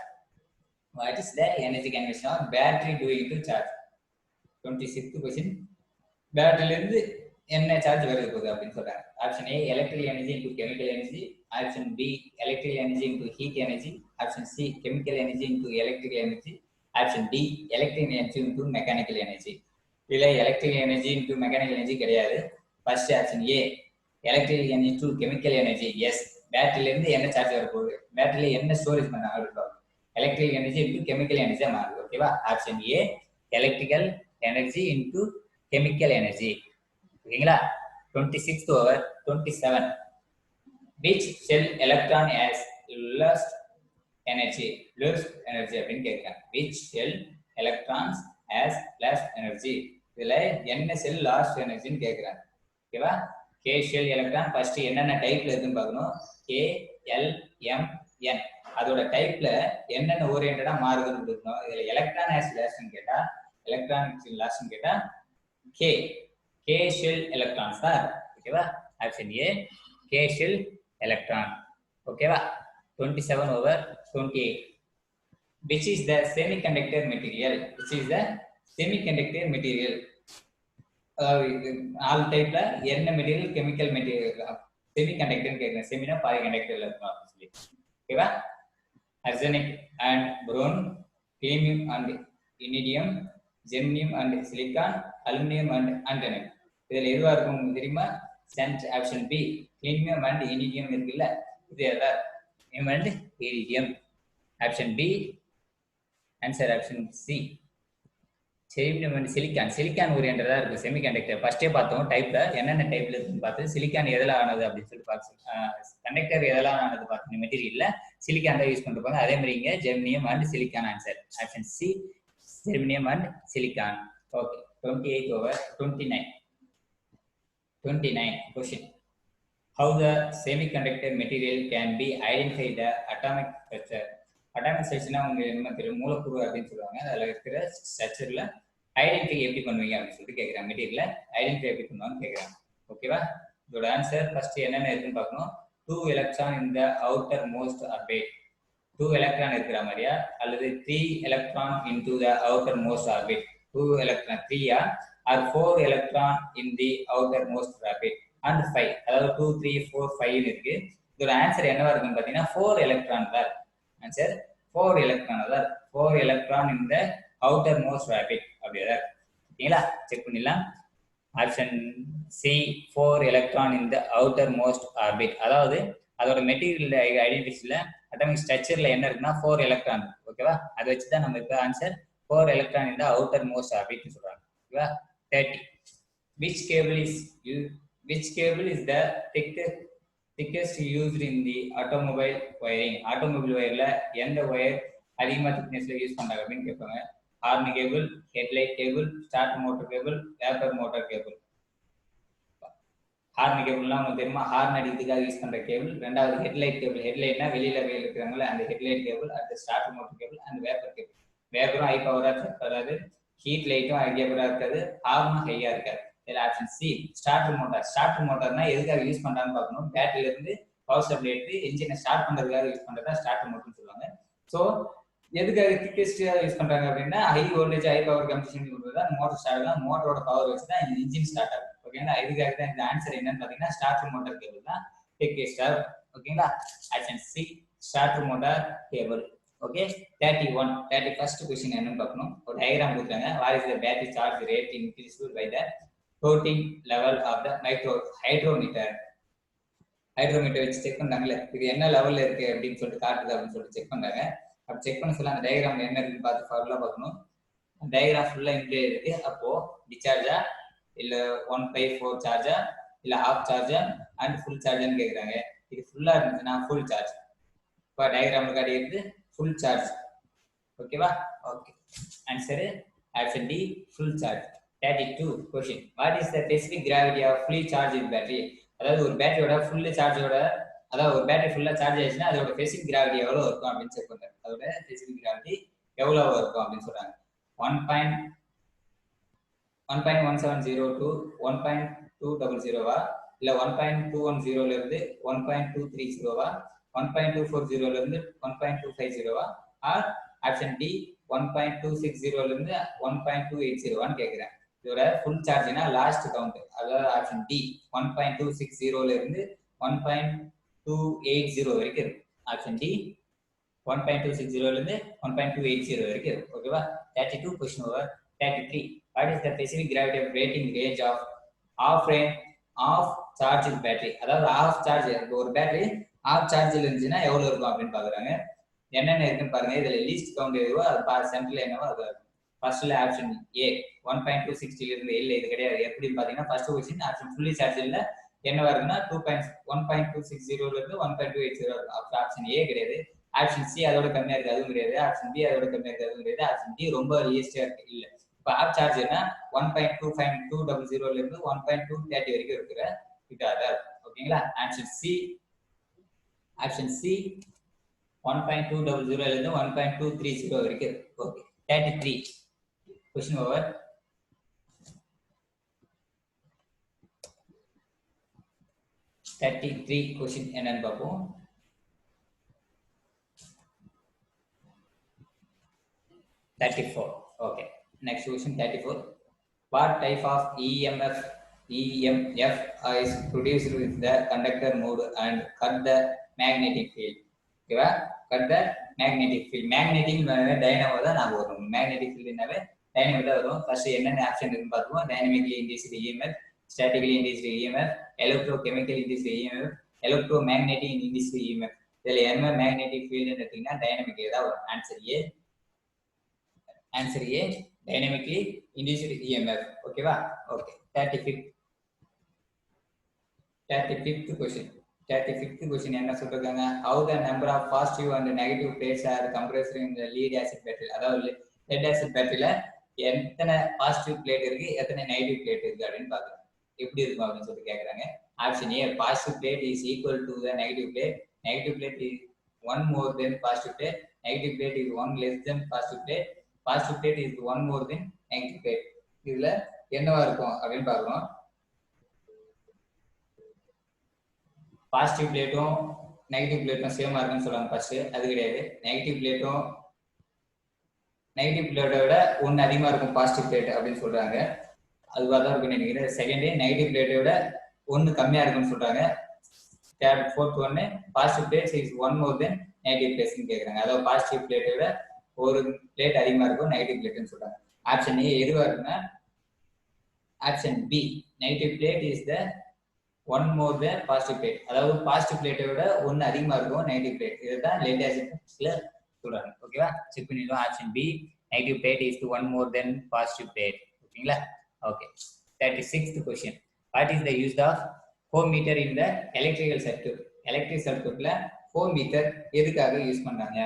What is the energy conversion of battery due to charge? 26th question. பேட்டரியில இருந்து என்ன charge வருது போகுது அப்படின்னு சொல்றாங்க. Option A, electrical energy into chemical energy. Option B, electrical energy into heat energy. Option C, chemical energy into electrical energy. Option D, electric energy into mechanical energy. இதுல electric energy into mechanical energy கிடையாது. First option A, electric energy to chemical energy. Yes, பேட்டரியில இருந்து என்ன charge வரப்போகுது, பேட்டரியில என்ன storage பண்ண இருக்கும், electric energy into chemical எனர்ஜியா மாறுது. ஓகேவா? Option A, electrical energy into chemical energy. ஓகேங்களா? 26th over 27. Which cell electron has less energy? Less energy அப்படின்னு கேட்கிறாங்க. Which cell electrons has less energy? இதுல என்ன செல் லாஸ்ட் எனர்ஜின்னு கேட்கிறாங்க. ஓகேவா? கே ஷெல் எலக்ட்ரான் ஃபர்ஸ்ட் என்னென்ன டைப்ல இருக்குன்னு பார்க்கணும். கே, எல், எம், என் அதோட டைப்ல என்னென்ன ஓரியன்டா மாறுதுன்னு கொடுக்கணும். இதுல எலக்ட்ரான் ஹேஸ் லாஸ்ட்னு கேட்டா, எலக்ட்ரானிக் லாஸ்ட்னு கேட்டா கே, கே ஷெல் எலக்ட்ரான்ஸ் தான். ஓகேவா? Option A, K shell electron. ஓகேவா? 27 over 28. Which is the semiconductor material? Which is the semiconductor material? All டைப்ல என்ன மெட்டீரியல் கெமிக்கல் மெட்டீரியல் செமிகண்டக்டர் கேக்குறேன். செமினா பாலிகண்டக்டர்ல இருக்கும் அப்படின்னு சொல்லி. ஓகேவா? arsenic and boron, chromium and iridium, germanium and silicon, aluminum and antimony. இதுல எதுவா இருக்கும் தெரியுமா? சென்ட் option B, chromium and iridium இருக்குல்ல, இது எதா and iridium. Option B answer. Option C, selenium and silicon. Silicon ஓரியன்டா இருக்கும் செமிகண்டக்டர். ஃபர்ஸ்டே பார்த்தோம் டைப்ல என்னென்ன டைப்ல இருக்குன்னு பார்த்து சிலிக்கான் எதெல்லாம் ஆனது அப்படின்னு சொல்லி பார்த்து கண்டக்டர் எதெல்லாம் ஆனது பார்த்து மெட்டீரியல்ல சிலிக்கான் தான் யூஸ் பண்ணிருப்பாங்க. அதே மாதிரி இங்க germanium and silicon. Answer option C, germanium and silicon. Okay. 28 over 29. 29 question. how the semiconductor material can be identified the atomic structure. Atomic ஸ்ட்ரக்சர்னா உங்களுக்கு என்ன தெரியும், மூலக்கூறு அப்படின்னு சொல்லுவாங்க. அதில் இருக்கிற ஸ்ட்ரக்சரில் ஐடென்டிஃபை எப்படி பண்ணுவீங்க அப்படின்னு சொல்லிட்டு கேட்குறாங்க. மெட்டீரியலை ஐடென்டிஃபை எப்படி பண்ணுவாங்கன்னு கேட்குறாங்க. ஓகேவா? இதோட ஆன்சர் ஃபர்ஸ்ட் என்னென்ன இருக்குன்னு பார்க்கணும். 2 electron in the outermost orbit. 2 electron இருக்கிற மாதிரியா அல்லது 3 electron into the outermost orbit. 2 electron 3 or 4 electron in the outermost orbit and 5. அதாவது 2 3 4 5 இருக்கு. இதோட ஆன்சர் என்னவா இருக்குன்னு பார்த்தீங்கன்னா 4 electron தான். ஆன்சர் 4 electron தான். 4 electron in the outermost orbit அப்படியே. ஓகேங்களா? செக் பண்ணிடலாம். Option C 4 electron in the outer most orbit. அதாவது அதோட மெட்டீரியல் ஐடென்டிட்டிஸ்ல அட்டாமிக் ஸ்ட்ரக்சர்ல என்ன இருக்குன்னா 4 எலக்ட்ரான். ஓகேவா? அதை வச்சு தான் நம்ம இப்போ answer 4 electron in the outer most orbit சொல்றாங்க. ஓகேவா? 30. Which cable is the thickest used in the automobile wiring? Automobile வயர்ல எந்த ஒயர் அதிகமா திக்னஸ்ல யூஸ் பண்றாங்க அப்படின்னு கேட்பாங்க. Horn cable, headlight cable, start motor cable, wiper motor cable. Horn கேபிள்லாம் உங்களுக்கு தெரியுமா? ஹார்ன் அடிக்கிறதுக்காக யூஸ் பண்ற கேபிள். ரெண்டாவது ஹெட்லைட் கேபிள். ஹெட்லைட்னா வெளியில இருக்கிறாங்களே அந்த ஹெட்லைட் கேபிள். அடுத்து start motor cable and wiper cable. வேப்பரும் ஹை பவரா இருக்காது, ஹீட் லைட்டும் ஹை பவரா இருக்காது, ஹார்னும் ஹையா இருக்காது. இதில் option C starter motor. Starter மோட்டார்னா எதுக்காக யூஸ் பண்றான்னு பார்க்கணும். பேட்டரியில இருந்து பவர் சப்ளை எடுத்து என்ஜினை ஸ்டார்ட் பண்றதுக்காக யூஸ் பண்றதா ஸ்டார்டர் மோட்டர்னு சொல்லுவாங்க. ஸோ எதுக்காக திக்கெஸ்டா யூஸ் பண்றாங்க அப்படின்னா high voltage high power combustion கொடுத்தா மோட்டர் ஸ்டார்ட் ஆகும். மோட்டரோட பவர் வச்சு தான் இந்த இன்ஜின் ஸ்டார்ட் ஆகும். ஓகேங்களா? இதுக்காக தான் இந்த ஆன்சர் என்னன்னு பாத்தீங்கன்னா ஸ்டார்டர் மோட்டார் கேபிள் தான் திக்கெஸ்டா. ஓகேங்களா? Option C starter motor cable. Okay. 31st question என்னன்னு பார்க்கணும். ஒரு டயகிராம் கொடுத்தாங்க. What is the battery charge rate increased by the floating level of the hydrometer. Hydrometer வச்சு செக் பண்ணாங்கல்ல, இது என்ன லெவல்ல இருக்கு அப்படின்னு சொல்லிட்டு காட்டுது அப்படின்னு சொல்லிட்டு செக் பண்றாங்க. அப்படி செக் பண்ண சொல்ல அந்த டயகிராம் என்ன இருக்குன்னு பார்த்து ஃபார்முலா பார்க்கணும். டயகிராம் ஃபுல்லா இங்கே இருக்கு. அப்போ டிஸ்சார்ஜா இல்ல 1/4 சார்ஜா இல்ல ஹாஃப் சார்ஜா அண்ட் ஃபுல் சார்ஜான்னு கேட்குறாங்க. இது ஃபுல்லா இருந்துச்சுன்னா ஃபுல் சார்ஜ். இப்போ டயகிராம் காட்டி இருக்கு ஃபுல் சார்ஜ். ஓகேவா? Okay. Answer option D full charge. 32 question. What is the specific gravity of fully charged battery? அதாவது ஒரு பேட்டரியோட ஃபுல் சார்ஜோட, அதாவது ஒரு பேட்டரி ஃபுல்லா சார்ஜ் ஆயிடுச்சுன்னா அதோட ஸ்பெசிபிக் கிராவிட்டி எவ்வளவு இருக்கும் அப்படின்னு செக் பண்றாங்க. அதோட ஸ்பெசிபிக் கிராவிட்டி எவ்வளவு இருக்கும் அப்படின்னு சொல்றாங்க. 1.1702 to 1.200 இல்ல 1.210 இருந்து 1.230 1.240 இருந்து 1.250 ஆர் ஆப்ஷன் டி 1.260 இருந்து 1.280 கேட்கிறேன். இதோட ஃபுல் சார்ஜ்னா லாஸ்ட் கவுண்ட், அதாவது ஆப்ஷன் டி 1.260 இருந்து 1.280 வரைக்கும் இருக்கு. ஆப்ஷன் டி 1.260 இருந்து 1.280 வரைக்கும் இருக்கு. ஓகேவா? 32 question over. 33. What is the specific gravity of rating range of off charged battery? அதாவது ஆஃப் சார்ஜ் ஒரு பேட்டரி ஆஃப் சார்ஜில் இருந்துச்சுன்னா எவ்வளவு இருக்கும் அப்படின்னு பாக்குறாங்க. என்னென்ன இருக்குன்னு பாருங்க. இதுல லீஸ்ட் கவுண்ட் எதுவோ அது சென்டர்ல என்னவோ அது ஃபர்ஸ்ட்ல ஆப்ஷன் ஏ 1.260 இருந்து இல்ல இது கிடையாது. எப்படின்னு பாத்தீங்கன்னா ஃபர்ஸ்ட் क्वेश्चन ஆப்ஷன் ஃபுல்லி சார்ஜ்ல என்னவா இருக்குன்னா 1.260 இருந்து 1.280 ஆப்ஷன் ஏ கிடையாது. ஆப்ஷன் சி அதோட கம்மியா இருக்கு, அதுவும் கிடையாது. ஆப்ஷன் பி அதோட கம்மியா இருக்கு, அதுவும் கிடையாது. ஆப்ஷன் டி ரொம்ப ஈஸியா இருக்கு, இல்ல. இப்போ ஆப் சார்ஜ்னா 1.200 இருந்து 1.230 வரைக்கும் இருக்கிற கிட்ட. ஓகேங்களா? ஆப்ஷன் சி 1.200 இருந்து 1.230 வரைக்கும். ஓகே. 33 question over. 33 question என்னன்னு பார்ப்போம். 34. Okay. Next question 34. What type of EMF is produced with the conductor mode and cut the magnetic field? ஓகேவா? cut the magnetic field. magnetic dynamo தான் நான் வரும். magnetic fieldனாவே டைனமோ தான் வரும். ஃபர்ஸ்ட் என்னென்ன option இருக்குன்னு பார்ப்போம். Dynamically induced EMF, statically induced EMF, electrochemical induced EMF, electromagnetic induced EMF. இதுல என்ன மேக்னெட்டிக் ஃபீல்டுன்னு எடுத்தீங்கன்னா டைனமிக் தான் வரும். Answer A dynamically induced EMF. ஓகேவா? Okay. 35th question. 35th question என்ன சொல்றாங்க? How the number of positive and negative plates are compressed in the lead acid battery? அதாவது lead acid batteryல எத்தனை பாசிட்டிவ் பிளேட் இருக்கு, எத்தனை நெகட்டிவ் பிளேட் இருக்கு அப்படின்னு பாக்குறோம். எப்படி இருக்கும் அப்படின்னு சொல்லிட்டு கேட்குறாங்க. Option A positive plate is equal to the negative plate, negative plate is one more than positive plate, negative plate is one less than positive plate, positive plate is one more than negative plate. இதுல என்னவா இருக்கும் அப்படின்னு பார்க்கணும். Positive பிளேட்டும் negative பிளேட்டும் சேமா இருக்குன்னு சொல்லுவாங்க first. அது கிடையாது. நெகட்டிவ் பிளேட்டும் நெகட்டிவ் பிளேட்டை விட ஒன்று அதிகமாக இருக்கும் பாசிட்டிவ் பிளேட் அப்படின்னு சொல்றாங்க. அதுவாக தான் இருக்குன்னு நினைக்கிறேன். செகண்ட் நெகட்டிவ் பிளேட்டை விட ஒன்று கம்மியாக இருக்குன்னு சொல்றாங்க. தேர்ட் ஃபோர்த் ஒன்று positive plate is one more than negative பிளேட்ஸ்ன்னு கேட்குறாங்க. அதாவது பாசிட்டிவ் பிளேட்டை விட ஒரு பிளேட் அதிகமாக இருக்கும் நெகட்டிவ் பிளேட்னு சொல்றாங்க. ஆப்ஷன் ஏ எதுவாக இருக்குன்னா option B negative plate is the one more than positive plate. அதாவது பாசிட்டிவ் பிளேட்டை விட ஒன்று அதிகமாக இருக்கும் நெகட்டிவ் பிளேட். இதுதான் லெட் ஆசிட்ல சொல்றாங்க. ஓகேவா, செக் பண்ணிடுவோம். Option B negative plate is one more than positive plate. ஓகேங்களா. Okay, 36th question. What is the use of ohm meter in the electrical circuit? Electric சர்க்யூட்ல ஓம் மீட்டர் எதுக்காக use பண்றாங்க?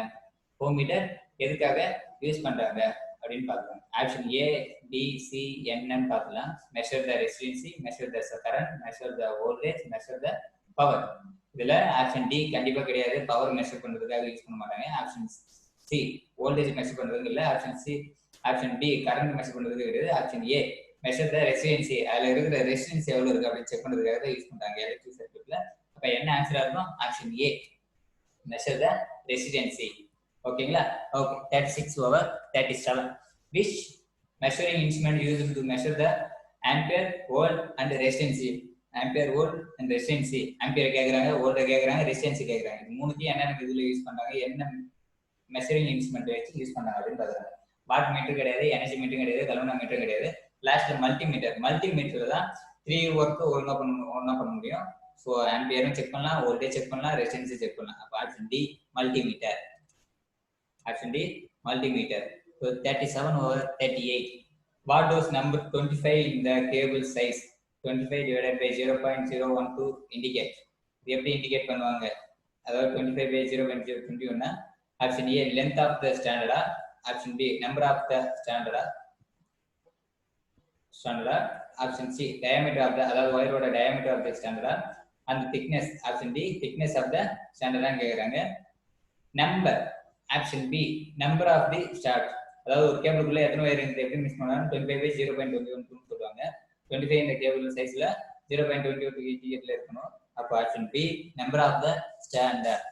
Ohm meter எதுக்காக use பண்றாங்க அப்படின்னு பார்க்கலாம். Option A D C என்னன்னு பார்க்கலாம். Measure the ரெசிஸ்டன்சி, measure the current, measure the voltage, measure the power. இதுல ஆப்ஷன் டி கண்டிப்பா கிடையாது. பவர் மெஷர் பண்றதுக்காக யூஸ் பண்ண மாட்டாங்க. ஆப்ஷன் சி வோல்டேஜ் மெஷர் பண்றதுக்கு இல்லை. ஆப்ஷன் டி கரண்ட் மெஷர் பண்றதுக்கு கிடையாது. ஆப்ஷன் ஏ மெஷர் த ரெசிஸ்டன்சி, அதுல இருக்கிற ரெசிஸ்டன்சி எவ்வளவு இருக்கு அப்படின்னு செக் பண்றதுக்காக தான் யூஸ் பண்றாங்க எலக்ட்ரிக் சர்க்யூட்ல. அப்ப என்ன ஆன்சரா இருக்கும்? Option A measure the resistance. ஓகேங்களா. Okay, 36 over 37. Which measuring instrument used to measure the ampere, volt and resistance? ampere, volt and resistance. ampere கேக்குறாங்க, volt கேக்குறாங்க, resistance கேக்குறாங்க. இது மூணுத்தையும் என்னென்ன இதுல யூஸ் பண்றாங்க, என்ன மெஷரிங் இன்ஸ்ட்ருமெண்ட் வச்சு யூஸ் பண்றாங்க அப்படின்னு பாக்குறாங்க. வாட் மீட்டர் கிடையாது, எனர்ஜி மீட்டர் கிடையாது, கலோனா மீட்டர் கிடையாது. லாஸ்ட்ல மல்டிமீட்டர். மல்டிமீட்டர்ல தான் 3 ஒர்க் ஒழுங்கா பண்ண முடியும். ஸோ ஆம்பியரும் செக் பண்ணலாம், வோல்டேஜ் செக் பண்ணலாம், ரெசிஸ்டன்ஸ் செக் பண்ணலாம். அப்போ option D multimeter. Option D multimeter. So 37 over 38. What does number 25 in the cable size 25 divided by 0.012 indicate? இது எப்படி இண்டிகேட் பண்ணுவாங்க? அதாவது 25 by 0.021 option A length of the ஸ்டாண்டர்டா, option B number of the ஸ்டாண்டர்டா, option C diameter of the, அதாவது ஒயரோட diameter of the ஸ்டாண்டர்டா, அந்த thickness, option D thickness of the ஸ்டாண்டர்டா கேக்குறாங்க. Number, option B number of the start, அதாவது ஒரு கேபிளுக்குள்ள எத்தனை ஒயர் இருக்கு எப்படி மிஸ் பண்ணாலும் 25 by 0.21 சொல்லுவாங்க. 25 இந்த கேபிள் சைஸ்ல 0.22 இண்டிகேட்ல இருக்கணும். அப்போ option B number of the standard.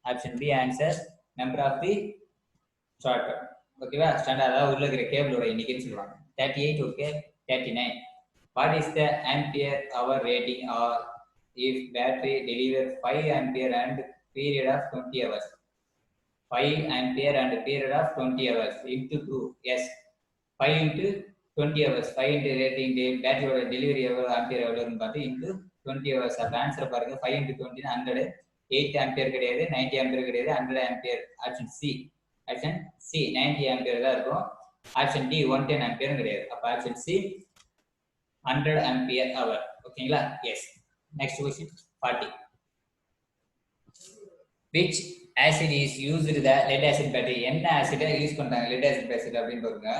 Option B answer number of the start. ஓகேவா, ஸ்டாண்டர்ட் அதாவது உள்ள இருக்கிற கேபிளோட எண்ணிக்கைன்னு சொல்லுவாங்க. 38. Okay, 39. What is the ampere hour rating or if battery deliver 5 ampere and period of 20 hours? 5 ampere and period of 20 hours into 2. Yes, 5 into 20 hours. 5 into rating battery oda delivery எவ்வளவு ampere எவ்வளவுன்னு பார்த்து into 20 hours. அப்ப answer பாருங்க. 5 into 20 100. 8 ampere கிடையாது, 90 ampere கிடையாது, 100 ampere. Option C, option C 90 ampere தான் இருக்கும். Option D 110 ampere கிடையாது. அப்ப ஆப்ஷன் சி 100 ampere hour. ஓகேங்களா. Yes. Next question 40. which acid is used the lead acid battery? என்ன ஆசிட் யூஸ் பண்றாங்க lead acid battery அப்படின்னு பாருங்க.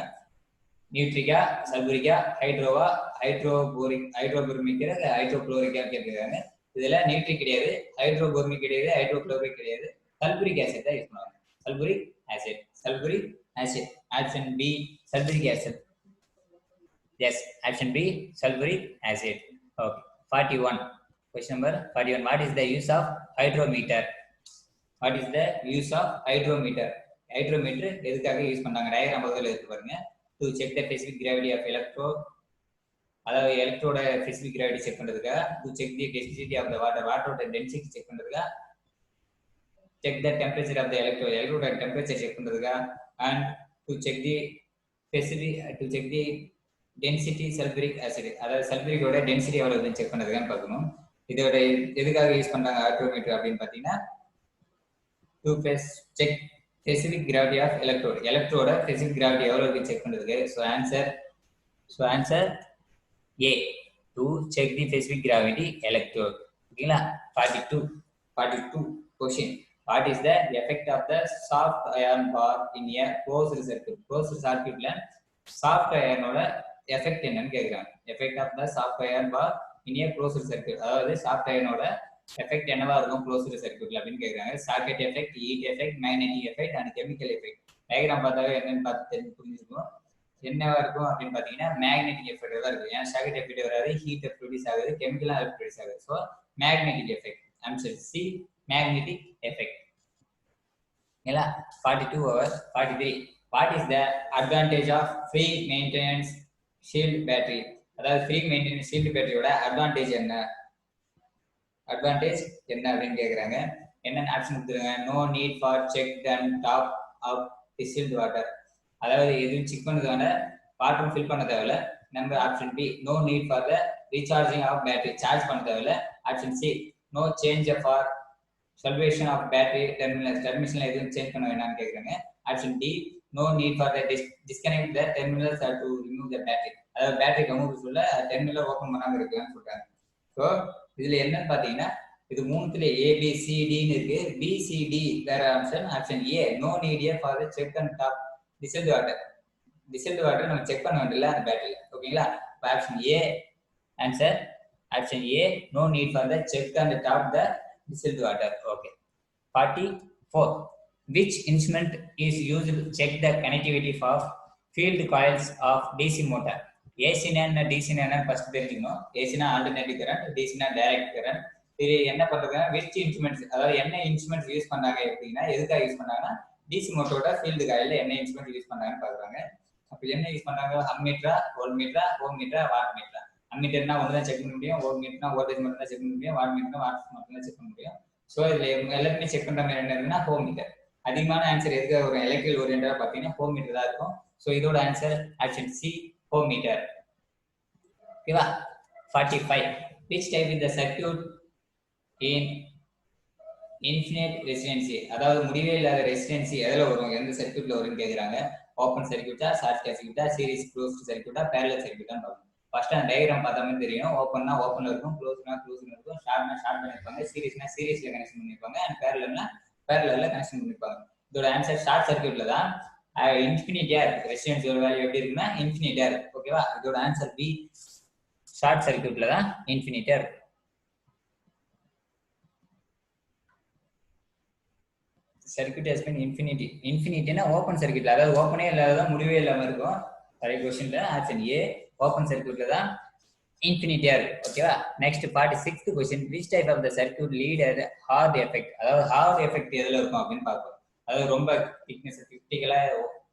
நியூட்ரிகா, சல்பூரிகா, ஹைட்ரோவா, ஹைட்ரோபோர்மிக் இல்ல ஹைட்ரோகுளோரிக்கா கேட்கிறாங்க. இதுல நியூட்ரிக் கிடையாது, ஹைட்ரோபோர்மிக் கிடையாது, ஹைட்ரோகுளோரிக் கிடையாது, சல்பூரிக் ஆசிட் தான் யூஸ் பண்ணுவாங்க. Sulphuric acid, sulphuric acid. Option B sulphuric acid. Yes, option B sulphuric acid. Okay, 41. question number 41. what is the use of hydrometer? What is the use of hydrometer? hydrometer எதுக்காக use பண்றாங்க? Diagram பக்கத்துல இருக்கு பாருங்க. to check the specific gravity of electrode, அதாவது எலக்ட்ரோட specific gravity check பண்றதுக்காக. to check the density of the water, வாட்டரோட density check பண்றதுக்காக. check the temperature of the electrode, எலக்ட்ரோட டெம்பரேச்சர் செக் பண்றதுக்காக. and to check the density sulfuric acid, அதாவது சல்பூரிக்கோட density எவ்வளவுன்னு check பண்றதுக்காக பார்க்கணும். இதோட எதுக்காக யூஸ் பண்றாங்க ஹைட்ரோமீட்டர் அப்படின்னு பாத்தீங்கன்னா to check specific gravity of electrode, electrode specific gravity எவ்வளவு செக் பண்றதுக்கு. so answer A to check the specific gravity electrode. ஓகேங்களா. 42 question. what is the effect of the soft iron bar in a closed circuit? closed circuitல soft ironோட effect என்னன்னு கேட்குறாங்க. Effect of the soft iron bar in a closed circuit, அதாவது soft அயனோட effect என்னவா இருக்கும் closed சர்க்யூட்ல அப்படின்னு கேட்குறாங்க. Socket effect, heat effect, magnetic effect and chemical effect. Diagram பார்த்தாவே என்னன்னு பார்த்து புரிஞ்சுக்கணும். என்னவா இருக்கும் அப்படின்னு பார்த்தீங்கன்னா மேக்னெட்டிக் எஃபெக்ட் தான் இருக்கும். ஏன்னா சாக்கெட் எஃபெக்ட் வராது, ஹீட் ப்ரொடியூஸ் ஆகுது, கெமிக்கலாக ப்ரொடியூஸ் ஆகுது. So magnetic effect. Answer C, magnetic effect. இல்ல 42 hours 43. What is the advantage of free maintenance shield battery? அதாவது ஃப்ரீ மெயின்டெனன்ஸ் ஷீல்ட் பேட்டரியோட அட்வான்டேஜ் என்ன அப்படின்னு கேட்குறாங்க. என்னென்ன ஆப்ஷன் கொடுத்துருங்க. No need for check and top up distilled water, அதாவது எதுவும் செக் பண்ணதான வாட்டரும் ஃபில் பண்ண தேவையில்ல. Number option B, no need for the recharging of battery, charge பண்ண தேவையில்ல. Option C, no change for sulphation of battery டெர்மினேஷன்ல எதுவும் சேஞ்ச் பண்ண வேணாம்னு கேட்குறாங்க. Option D, no need for the disconnect the terminals or to remove the battery, அதாவது battery கமூவ் சொல்ல terminal open பண்ணாமல் இருக்குன்னு சொல்றாங்க. ஸோ இதுல என்னன்னு பார்த்தீங்கன்னா இது மூணுத்துல ஏபிசிடின்னு இருக்கு. பிசிடி வேற option. Option A, no need for the check and top distilled water. Distilled water நம்ம செக் பண்ண வேண்டியல அந்த பேட்டரியில். ஓகேங்களா? Option A answer. Option A, no need for the check and top the distilled water. Okay. 44. Which instrument is used to check the connectivity of field coils of DC motor? AC னா DC னா first தெரிஞ்சுக்கணும். AC னா alternative current, DC னா direct current. இது என்ன பண்றாங்க, which instruments, அதாவது என்ன இன்ஸ்ட்ருமெண்ட்ஸ் யூஸ் பண்ணாங்க அப்படின்னா எதுக்காக யூஸ் பண்ணாங்கன்னா DC மோட்டரோட ஃபீல்டு காயில என்ன இன்ஸ்ட்ருமெண்ட் யூஸ் பண்ணாங்கன்னு பாக்குறாங்க. அப்ப என்ன யூஸ் பண்ணாங்க, அம்மீட்டரா, வோல்ட் மீட்டரா, ஓம் மீட்டரா, வாட் மீட்டரா. அம்மீட்டர்னா ஒன்று தான் செக் பண்ண முடியும், வோல்ட் மீட்டர்னா வோல்டேஜ் மட்டும் தான் செக் பண்ண முடியும், வாட் மீட்டர்னா வாட் மட்டும் தான் செக் பண்ண முடியும். ஸோ இதுல எல்லாருமே செக் பண்ற மாதிரி என்னதுன்னா ஹோம் மீட்டர். அதிகமான ஆன்சர் எதுக்கு ஒரு எலக்ட்ரிக்கல் ஓரியன்டா பார்த்தீங்கன்னா ஹோம் மீட்டர் தான் இருக்கும். ஸோ இதோட answer option C, ohm meter. ஓகேவா? 45. Which type in the circuit in infinite residency, அதாவது முடிவே இல்லாத ரெசிடென்சி எதில் வரும், எந்த சர்க்யூட்ல வரும்னு கேட்குறாங்க. ஓப்பன் சர்க்யூட்டா, ஷார்ட் சர்க்யூட்டா, சீரிஸ் க்ளோஸ்டு சர்க்யூட்டா, பேரலல் சர்க்யூட்டான்னு பார்க்கணும். ஃபர்ஸ்ட் அந்த டயக்ராம் பார்த்தாமே தெரியும். ஓப்பன்னா ஓப்பன்ல இருக்கும், க்ளோஸ்னா க்ளோஸ்ல இருக்கும், ஷார்ட்னா ஷார்ட் பண்ணிருப்பாங்க, சீரிஸ்னா சீரிஸ்ல கனெக்ஷன் பண்ணிருப்பாங்க, அண்ட் பேரலல்னா பேரலல்ல கனெக்ஷன் பண்ணிருப்பாங்க. இதோட ஆன்சர் ஷார்ட் சர்க்யூட்ல தான் இன்ஃபினிட்டியா இருக்கு. ரெசிஸ்டன்ஸோட வேல்யூ எப்படி இருக்குன்னா இன்ஃபினிட்டியா இருக்கு. ஓகேவா? இதோட ஆன்சர் பி, ஷார்ட் சர்க்யூட்ல தான் இன்ஃபினிட்டியா இருக்கு. Circuit has been infinity. இன்ஃபினிட்டினா ஓப்பன் சர்க்யூட்ல, அதாவது ஓப்பனே இல்லாததான் முடிவே இல்லாம இருக்கும். கரெக்ட் क्वेश्चनல ஆப்ஷன் ஏ, ஓப்பன் சர்க்யூட்ல தான் இன்ஃபினிட்டியா இருக்கு. ஓகேவா? Next 46th question, which type of the circuit lead at hard effect, அதாவது ஹார்ட் எஃபெக்ட் எதுல இருக்கும் அப்படின்னு பார்ப்போம். அதாவது ரொம்ப திக்னஸ் கிரிட்டிக்கலா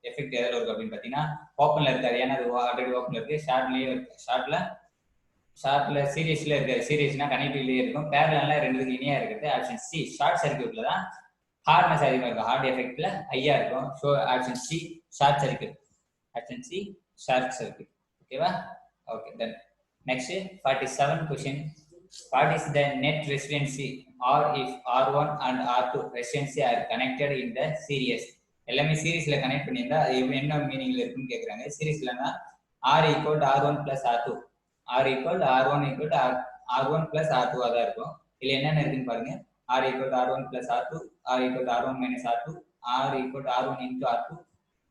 எஃபெக்ட் எதுல இருக்கும் அப்படின்னு பாத்தீங்கன்னா ஓப்பன்ல இருக்காது. ஏன்னா அது ஆல்ரெடி ஓப்பன்ல இருக்கு. ஷார்ட்லயே இருக்கு. ஷார்ட்ல சீரிஸ்ல இருக்காது. சீரிஸ்னா கனெக்டிவ்லயே இருக்கும். பேரலல்ல ரெண்டுக்கு இணையா இருக்குது. ஆப்ஷன் சி, ஷார்ட் சர்க்யூட்ல தான் ஹார்ட்னஸ் அதிகமாக இருக்கும். ஹார்ட் எஃபெக்ட்ல ஐயா இருக்கும். So option C, short circuit. Option C, short circuit. ஓகேவா? Okay. Then next 47 question. What is the net resistancy or if R1 and R2 resistancy are connected in the series? எல்லாமே சீரிஸ்ல connect பண்ணியிருந்தா அது என்ன மீனிங்ல இருக்குன்னு கேட்குறாங்க. சீரிஸ்லனா R equal to R1 plus R2, R equal to R1 equal to R1 plus R2 தான் இருக்கும். இதுல என்னென்ன இருக்குன்னு பாருங்க. R equal to R1 plus R2, R equal to R1 minus R2, R equal to R1 into R2,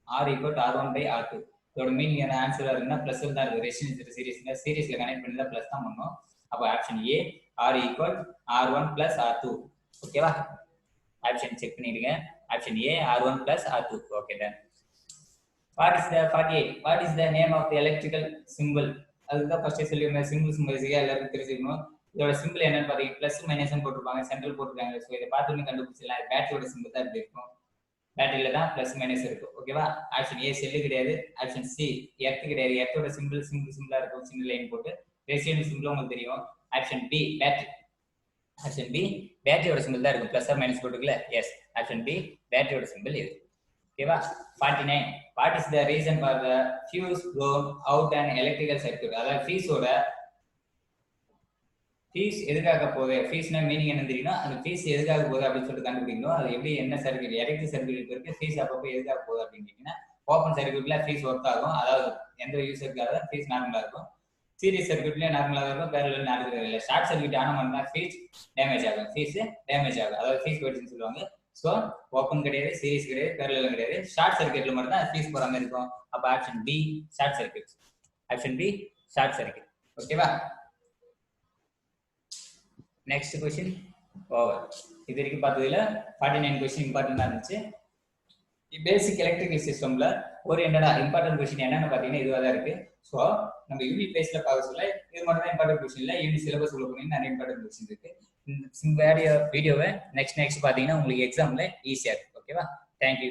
R equal to R1 by R2. இதோட meaning என்ன answer இருக்குன்னா plus தான் இருக்கு. ரெசிஸ்டன்ஸ் சீரிஸ்ல கனெக்ட் பண்ணி தான் பிளஸ் தான் பண்ணோம். அப்போ option A, R equal R1 plus R2. ஓகேவா? ஆப்ஷன் செக் பண்ணிடுங்க. Option A, R1 plus R2. Okay. Done. What is the 48? What is the name of the electrical symbol? அதுதான் ஃபர்ஸ்ட் சொல்லிருந்தேன். Symbols எல்லாருக்கும் தெரிஞ்சுக்கணும். இதோட சிம்பிள் என்னன்னு பாத்தீங்கன்னா பிளஸ் மைனஸ் போட்டிருப்பாங்க, சென்ட்ரல் போட்டிருக்காங்க. ஸோ இதை பார்த்து கண்டுபிடிச்சிடலாம். பேட்டரியோட சிம்பிள் தான் இப்படி இருக்கும். பேட்டரியில தான் பிளஸ் மைனஸ் இருக்கும். ஓகேவா? ஆப்ஷன் ஏ செல்லு கிடையாது. ஆப்ஷன் சி எர்த் கிடையாது. எர்த்தோட சிம்பிளா இருக்கும், சின்ன லைன் போட்டு. ரெசிஸ்டன்ஸ் சிம்பிள் உங்களுக்கு தெரியும். Option B battery. Option B பேட்டரியோட சிம்பிள் தான் இருக்கும். பிளஸ் ஆர் மைனஸ் போட்டுக்கல. எஸ், ஆப்ஷன் பி பேட்டரியோட சிம்பிள் இது. ஓகேவா? 49. What is the reason for the fuse blown out and electrical circuit? அதாவது ஃபீஸ் எதுக்காக போகுது, ஃபீஸ்னா மீனிங் என்ன தெரியும்னா அந்த ஃபீஸ் எதுக்காக போகுது அப்படின்னு சொல்லிட்டு கண்டுபிடிக்கணும். அது எப்படி என்ன சர்க்யூட், எலக்ட்ரிக் சர்க்யூட் இருக்கு, ஃபீஸ் அப்பப்போ எதுக்காக போகுது அப்படின்னு கேட்டீங்கன்னா ஓப்பன் சர்க்யூட்ல ஃபீஸ் ஒர்க் ஆகும். அதாவது எந்த யூஸருக்காக ஃபீஸ் நார்மலா இருக்கும். சீரிஸ் சர்க்யூட்லயே நார்மலா இருக்கும், பேரலல் நார்மலா இல்லை. ஷார்ட் சர்க்யூட் ஆன மாதிரி தான் ஃபீஸ் டேமேஜ் ஆகும். அதாவது ஃபீஸ் போயிடுச்சுன்னு சொல்லுவாங்க. ஸோ ஓப்பன் கிடையாது, சீரிஸ் கிடையாது, பேரலல் கிடையாது. ஷார்ட் சர்க்யூட்ல மட்டும் தான் ஃபீஸ் போற மாதிரி இருக்கும். அப்போ option B short circuit. Option B short circuit. ஓகேவா? Next question over. இது வரைக்கும் பார்த்ததுல 49 கொஸ்டின் இம்பார்ட்டண்டா இருந்துச்சு. பேசிக் எலக்ட்ரிக்கல் சிஸ்டம்ல ஓரியன்டா இம்பார்ட்டன்ட் கொஸ்டின் என்னன்னு பார்த்தீங்கன்னா இதுவாக தான் இருக்கு. ஸோ நம்ம யூனிட் பேஸ்ல பார்க்க சொல்ல இது மட்டும் தான் இம்பார்ட்டன்ட் கொஸ்டின் இல்லை, யூனிட் சிலபஸ் உள்ள போனீங்கன்னா நிறைய இம்பார்ட்டன்ட் கொஸ்டின் இருக்கு. இந்த வீடியோவை நெக்ஸ்ட் பார்த்தீங்கன்னா உங்களுக்கு எக்ஸாம்ல ஈஸியா இருக்கு. ஓகேவா? தேங்க்யூ.